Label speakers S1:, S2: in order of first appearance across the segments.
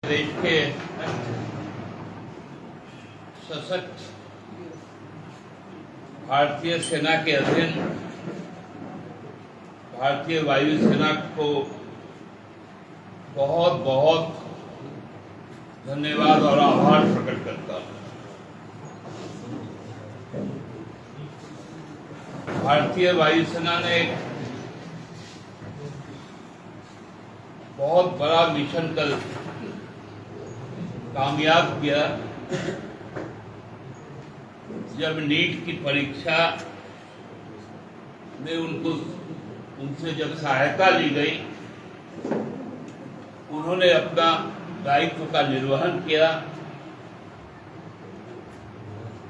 S1: देश के सशक्त भारतीय सेना के अधीन भारतीय वायु सेना को बहुत बहुत धन्यवाद और आभार प्रकट करता हूं। भारतीय वायुसेना ने एक बहुत बड़ा मिशन कल कामयाब किया जब नीट की परीक्षा में उनसे जब सहायता ली गई, उन्होंने अपना दायित्व का निर्वहन किया,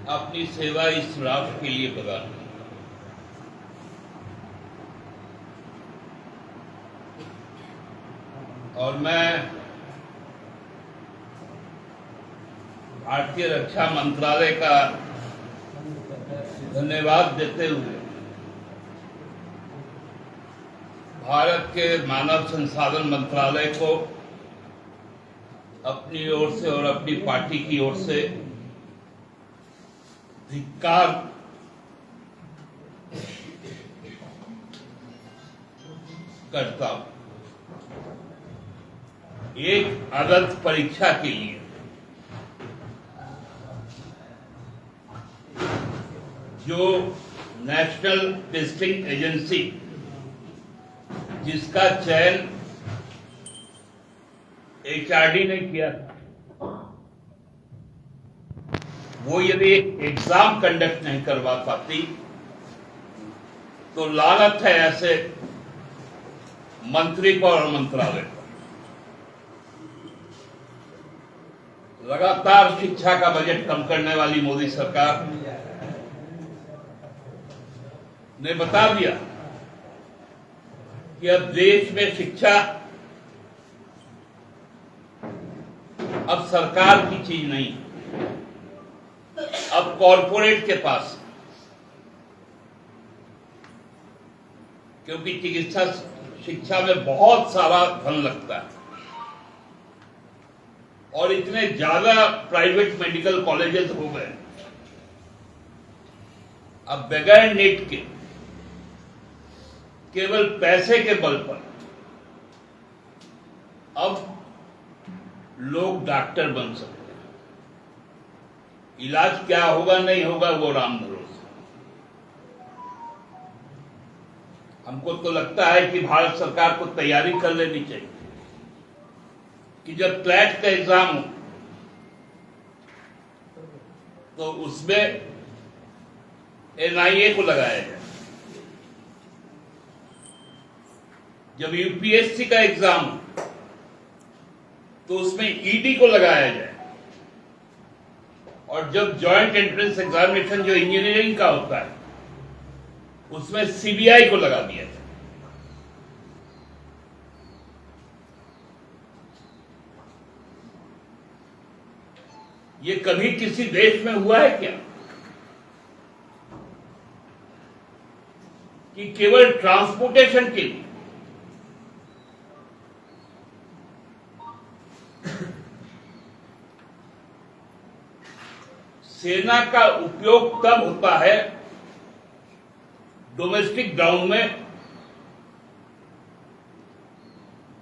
S1: अपनी सेवा इस राष्ट्र के लिए प्रदान की। और मैं भारतीय रक्षा मंत्रालय का धन्यवाद देते हुए भारत के मानव संसाधन मंत्रालय को अपनी ओर से और अपनी पार्टी की ओर से धिक्कार करता हूं। एक आदर्श परीक्षा के लिए जो नेशनल टेस्टिंग एजेंसी जिसका चयन HRD ने किया था, वो यदि एग्जाम कंडक्ट नहीं करवा पाती तो लानत है ऐसे मंत्री को और मंत्रालय को। लगातार शिक्षा का बजट कम करने वाली मोदी सरकार ने बता दिया कि अब देश में शिक्षा अब सरकार की चीज नहीं, अब कॉरपोरेट के पास, क्योंकि चिकित्सा शिक्षा में बहुत सारा धन लगता है और इतने ज्यादा प्राइवेट मेडिकल कॉलेजेस हो गए, अब बगैर नीट के केवल पैसे के बल पर अब लोग डॉक्टर बन सकते हैं। इलाज क्या होगा नहीं होगा वो राम भरोसे। हमको तो लगता है कि भारत सरकार को तैयारी कर लेनी चाहिए कि जब क्लैट का एग्जाम हो तो उसमें NIA को लगाया जाए, जब UPSC का एग्जाम हो तो उसमें ED को लगाया जाए, और जब जॉइंट एंट्रेंस एग्जामिनेशन जो इंजीनियरिंग का होता है उसमें CBI को लगा दिया जाए। ये कभी किसी देश में हुआ है क्या कि केवल ट्रांसपोर्टेशन के लिए सेना का उपयोग तब होता है डोमेस्टिक ग्राउंड में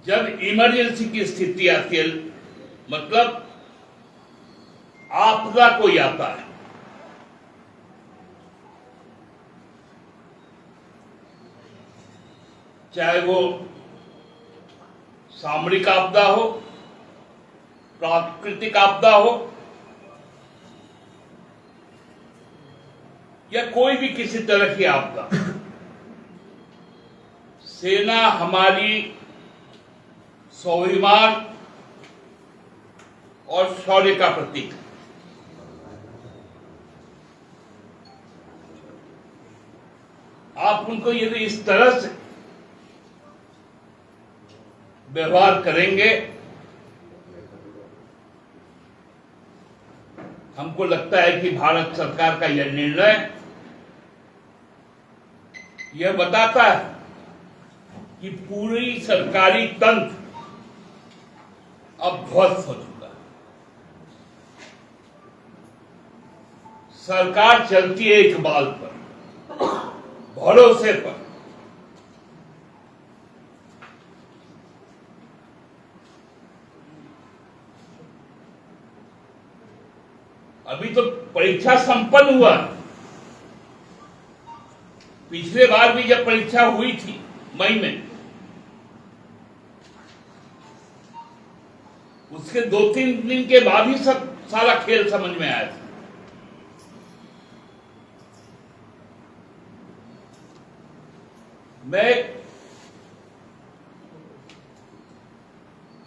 S1: जब इमरजेंसी की स्थिति आती है, मतलब आपदा कोई आता है। चाहे वो सामरिक आपदा हो, प्राकृतिक आपदा हो, या कोई भी किसी तरह की आपदा, सेना हमारी स्वाभिमान और शौर्य का प्रतीक है। आप उनको यदि इस तरह से व्यवहार करेंगे, हमको लगता है कि भारत सरकार का यह निर्णय यह बताता है कि पूरी सरकारी तंत्र अब ध्वस्त हो चुका है। सरकार चलती है इकबाल पर, भरोसे पर। अभी तो परीक्षा संपन्न हुआ। पिछले बार भी जब परीक्षा हुई थी मई में, उसके 2-3 दिन के बाद ही सब सारा खेल समझ में आया था। मैं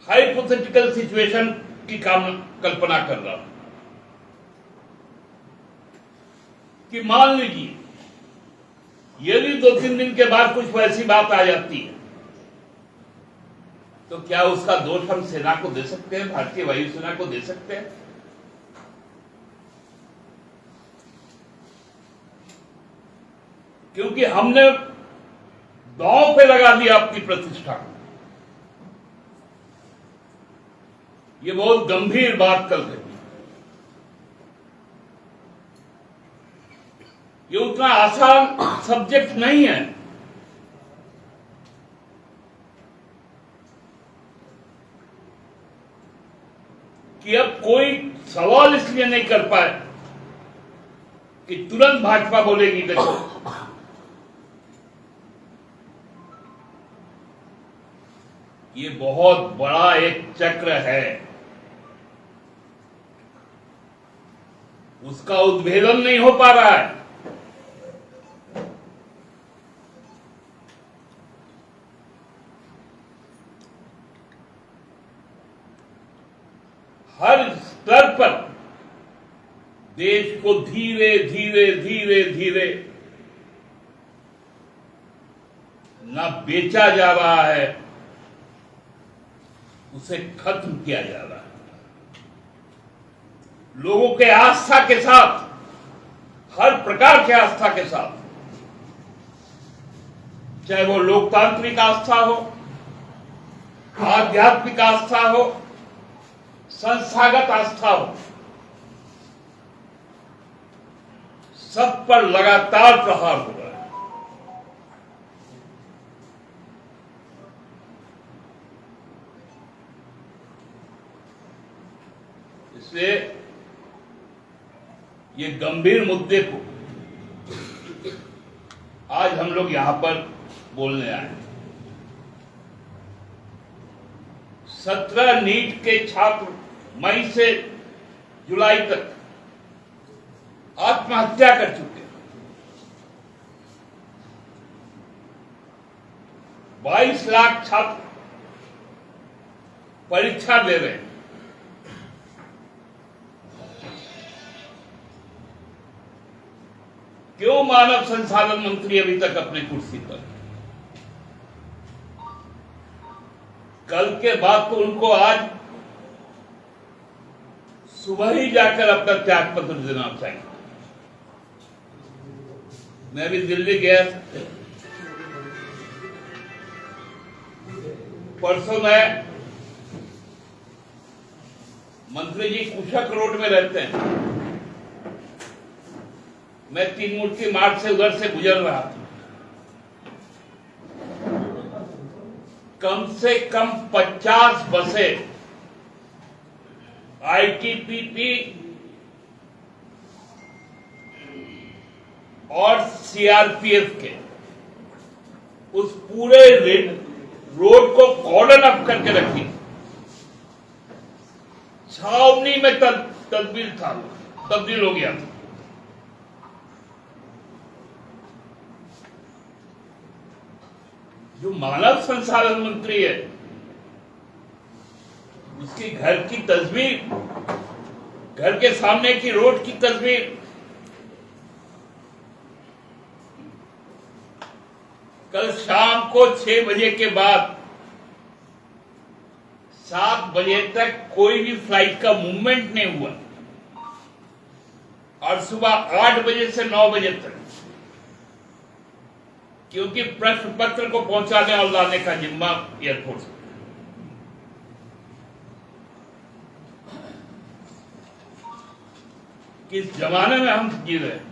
S1: हाइपोथेटिकल सिचुएशन की कल्पना कर रहा हूं कि मान लीजिए यदि 2-3 दिन के बाद कुछ वैसी बात आ जाती है, तो क्या उसका दोष हम सेना को दे सकते हैं, भारतीय वायुसेना को दे सकते हैं? क्योंकि हमने दांव पे लगा दिया अपनी प्रतिष्ठा को। ये बहुत गंभीर बात कर रही है। ये उतना आसान सब्जेक्ट नहीं है कि अब कोई सवाल इसलिए नहीं कर पाए कि तुरंत भाजपा बोलेगी देखो ये बहुत बड़ा एक चक्र है, उसका उद्भेदन नहीं हो पा रहा है। हर स्तर पर देश को धीरे धीरे धीरे धीरे न बेचा जा रहा है, उसे खत्म किया जा रहा है। लोगों के आस्था के साथ, हर प्रकार की आस्था के साथ, चाहे वो लोकतांत्रिक आस्था हो, आध्यात्मिक आस्था हो, संस्थागत आस्था हो, सब पर लगातार प्रहार हो रहा है। इसलिए ये गंभीर मुद्दे को आज हम लोग यहां पर बोलने आए। 17 नीट के छात्र मई से जुलाई तक आत्महत्या कर चुके हैं। 22 लाख छात्र परीक्षा दे रहे हैं। क्यों मानव संसाधन मंत्री अभी तक अपनी कुर्सी पर? कल के बाद तो उनको आज सुबह ही जाकर अपना त्याग पत्र देना चाहिए। मैं भी दिल्ली गया, परसों मैं, मंत्री जी कुशक रोड में रहते हैं, मैं 3 मूर्ति मार्ग से उधर से गुजर रहा था। कम से कम 50 बसें आईटीबीपी और सीआरपीएफ के उस पूरे रोड को कॉर्डन अप करके रखी। छावनी में तब्दील हो गया था। जो मानव संसाधन मंत्री है, उसकी घर की तस्वीर, घर के सामने की रोड की तस्वीर कल शाम को 6 बजे के बाद 7 बजे तक कोई भी फ्लाइट का मूवमेंट नहीं हुआ, और सुबह 8 बजे से 9 बजे तक, क्योंकि प्रश्न पत्र को पहुंचाने और लाने का जिम्मा एयरफोर्स। किस जमाने में हम जी रहे हैं,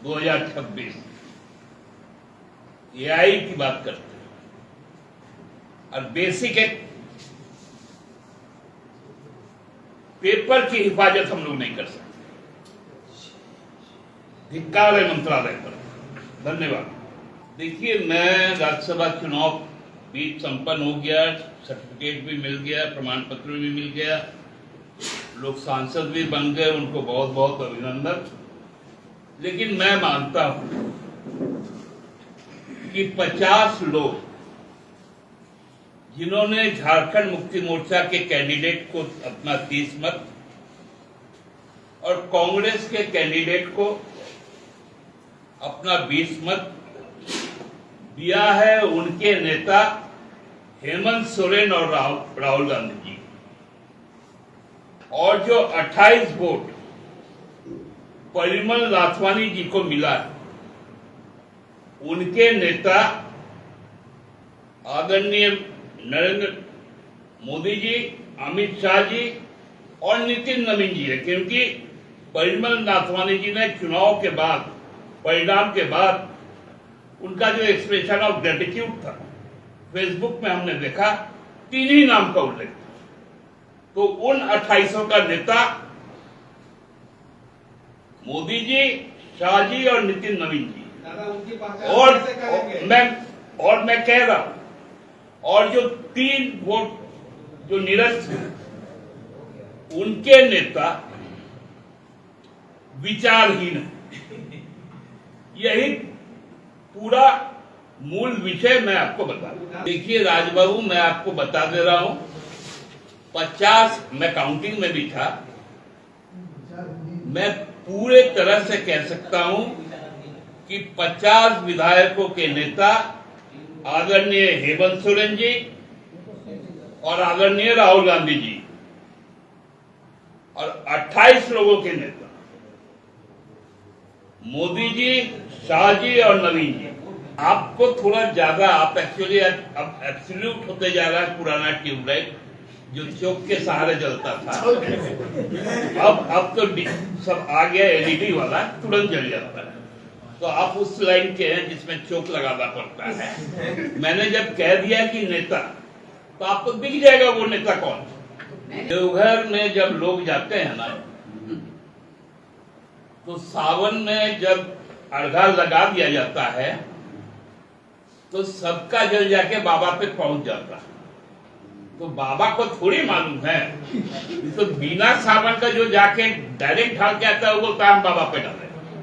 S1: 2026 एआई की बात करते हैं और बेसिक एक पेपर की हिफाजत हम लोग नहीं कर सकते। धिक्कार है मंत्रालय पर। धन्यवाद। देखिए, मैं राज्यसभा चुनाव भी संपन्न हो गया, सर्टिफिकेट भी मिल गया, प्रमाण पत्र भी मिल गया, लोग सांसद भी बन गए, उनको बहुत बहुत अभिनंदन। लेकिन मैं मानता हूं कि 50 लोग जिन्होंने झारखंड मुक्ति मोर्चा के कैंडिडेट को अपना 30 मत और कांग्रेस के कैंडिडेट को अपना 20 मत दिया है, उनके नेता हेमंत सोरेन और राहुल गांधी जी, और जो 28 वोट परिमल नाथवानी जी को मिला है, उनके नेता आदरणीय नरेंद्र मोदी जी, अमित शाह जी और नितिन नवीन जी है। क्योंकि परिमल नाथवानी जी ने चुनाव के बाद, परिणाम के बाद उनका जो एक्सप्रेशन ऑफ ग्रेटिट्यूड था, फेसबुक में हमने देखा, 3 ही नाम का उल्लेख था। तो उन 28 का नेता मोदी जी, शाह जी और नितिन नवीन जी, और मैं कह रहा हूं, और जो 3 वोट जो निरस्त हैं, उनके नेता विचारहीन है। यही पूरा मूल विषय मैं आपको बता दूं। देखिए राजबाबू, मैं आपको बता दे रहा हूं, 50, मैं काउंटिंग में भी था, मैं पूरे तरह से कह सकता हूं कि 50 विधायकों के नेता आदरणीय हेमंत सोरेन जी और आदरणीय राहुल गांधी जी और 28 लोगों के नेता मोदी जी, शाह जी और नवीन जी। आपको थोड़ा ज्यादा, आप एक्चुअली अब एब्सोल्यूट होते जा रहा है पुराना ट्यूबलाइट जो चौक के सहारे जलता था। अब तो सब आ गया एलईडी वाला, तुरंत जल जाता है। तो आप उस लाइन के हैं जिसमें चौक लगाना पड़ता है। मैंने जब कह दिया कि नेता, तो आपको दिख जाएगा वो नेता कौन। देवघर में जब लोग जाते हैं ना, तो सावन में जब अर्घा लगा दिया जाता है, तो सबका जल जाके बाबा पे पहुंच जाता है। तो बाबा को थोड़ी मालूम है, तो बिना सावन का जो जाके डायरेक्ट ढाल के आता है, वो बोलता है हम बाबा पे डाले।